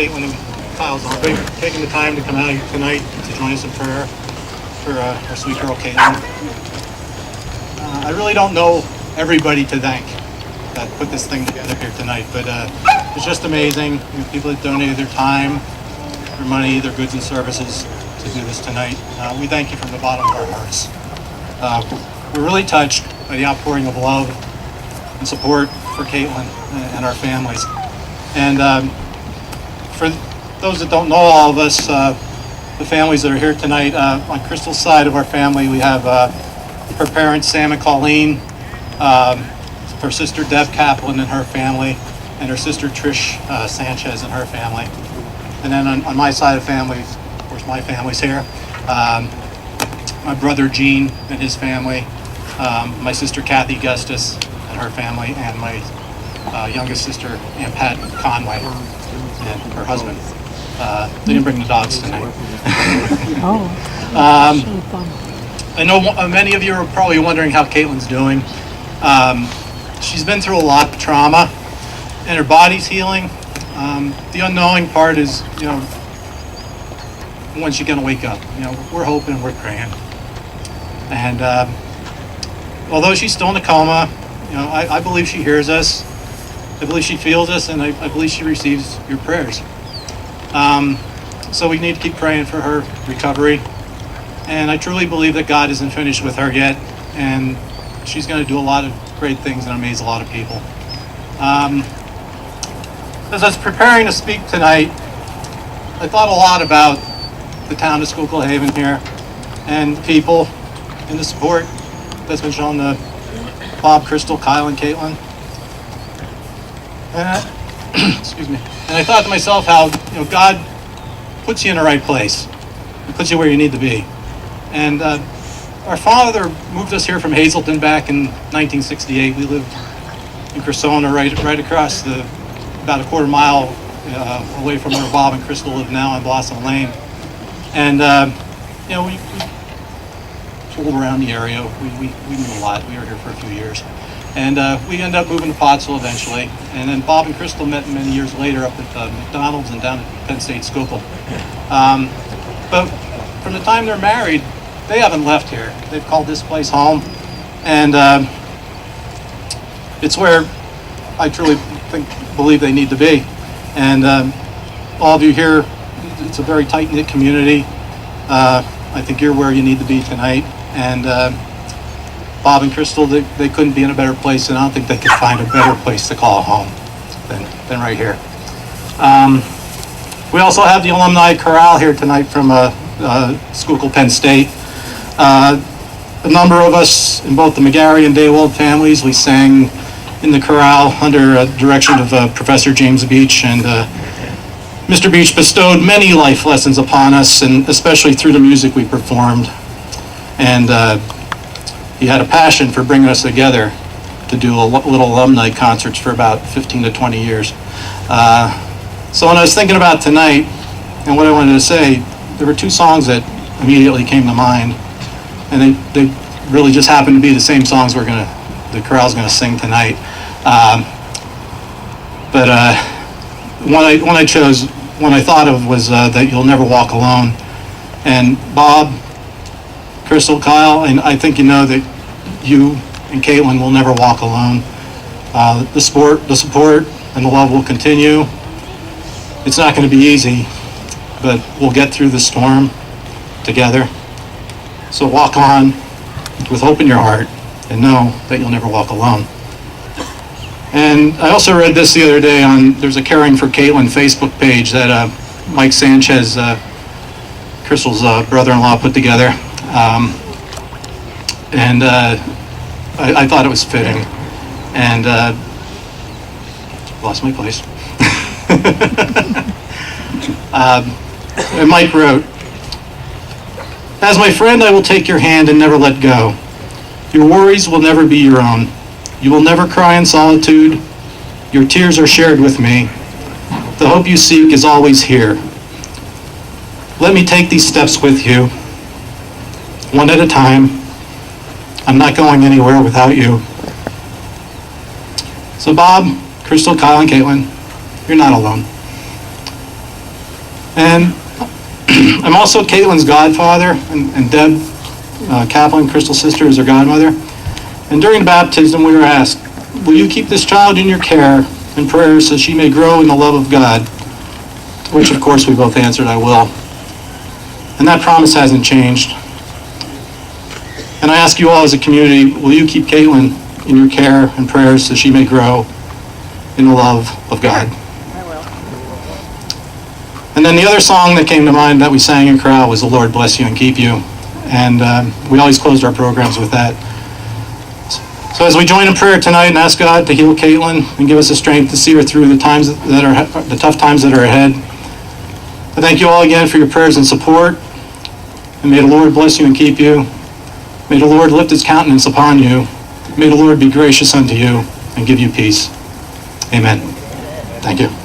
Caitlin and Kyle's on taking the time to come out tonight to join us in prayer for our sweet girl Caitlin. I really don't know everybody to thank that put this thing together here tonight, but it's just amazing. People that donated their time, their money, their goods and services to do this tonight. We thank you from the bottom of our hearts. We're really touched by the outpouring of love and support for Caitlin and our families. And for those that don't know all of us, the families that are here tonight, on Crystal's side of our family, we have her parents, Sam and Colleen, her sister Deb Kaplan and her family, and her sister Trish Sanchez and her family. And then on my side of the family, of course my family's here, my brother Gene and his family, my sister Kathy Gustus and her family, and my youngest sister Aunt Pat Conway and her husband. They didn't bring the dogs tonight. I know many of you are probably wondering how Caitlin's doing. She's been through a lot of trauma, and her body's healing. The unknowing part is, when she's gonna wake up. We're hoping, we're praying. And although she's still in a coma, I believe she hears us. I believe she feels us, and I believe she receives your prayers. So we need to keep praying for her recovery. And I truly believe that God isn't finished with her yet, and she's going to do a lot of great things and amaze a lot of people. As I was preparing to speak tonight, I thought a lot about the town of Schuylkill Haven here, and people, and the support that's been shown to Bob, Crystal, Kyle, and Caitlin. Excuse me. And I thought to myself how God puts you in the right place, and puts you where you need to be. And our father moved us here from Hazleton back in 1968. We lived in Cressona, right across about a quarter mile away from where Bob and Crystal live now on Blossom Lane. And we pulled around the area. We knew a lot. We were here for a few years. And we ended up moving to Pottsville eventually. And then Bob and Crystal met many years later up at McDonald's and down at Penn State Schuylkill. But from the time they're married, they haven't left here. They've called this place home. And it's where I truly believe they need to be. And all of you here, it's a very tight-knit community. I think you're where you need to be tonight. And Bob and Crystal, they couldn't be in a better place, and I don't think they could find a better place to call home than right here. We also have the alumni chorale here tonight from Schuylkill Penn State. A number of us in both the McGarry and Daywald families, we sang in the chorale under direction of Professor James Beach, and Mr. Beach bestowed many life lessons upon us, and especially through the music we performed. And he had a passion for bringing us together to do little alumni concerts for about 15 to 20 years. So when I was thinking about tonight and what I wanted to say, there were two songs that immediately came to mind, and they really just happened to be the same songs the chorale's gonna sing tonight. But one I chose, one I thought of was That You'll Never Walk Alone. And Bob, Crystal, Kyle, and I think you know that you and Caitlin will never walk alone. The support and the love will continue. It's not going to be easy, but we'll get through the storm together. So walk on with hope in your heart and know that you'll never walk alone. And I also read this the other day there's a Caring for Caitlin Facebook page that Mike Sanchez, Crystal's brother-in-law, put together. I thought it was fitting, and lost my place. And Mike wrote, "As my friend, I will take your hand and never let go. Your worries will never be your own. You will never cry in solitude. Your tears are shared with me. The hope you seek is always here. Let me take these steps with you, one at a time. I'm not going anywhere without you." So Bob, Crystal, Kyle, and Caitlin, you're not alone. And I'm also Caitlin's godfather, and Deb Kaplan, Crystal's sister, is her godmother. And during baptism, we were asked, will you keep this child in your care and prayer so she may grow in the love of God? To which, of course, we both answered, I will. And that promise hasn't changed. And I ask you all as a community, will you keep Caitlin in your care and prayers so she may grow in the love of God? I will. And then the other song that came to mind that we sang in chorale was The Lord Bless You and Keep You. And we always closed our programs with that. So as we join in prayer tonight and ask God to heal Caitlin and give us the strength to see her through the tough times that are ahead, I thank you all again for your prayers and support. And may the Lord bless you and keep you. May the Lord lift his countenance upon you. May the Lord be gracious unto you and give you peace. Amen. Thank you.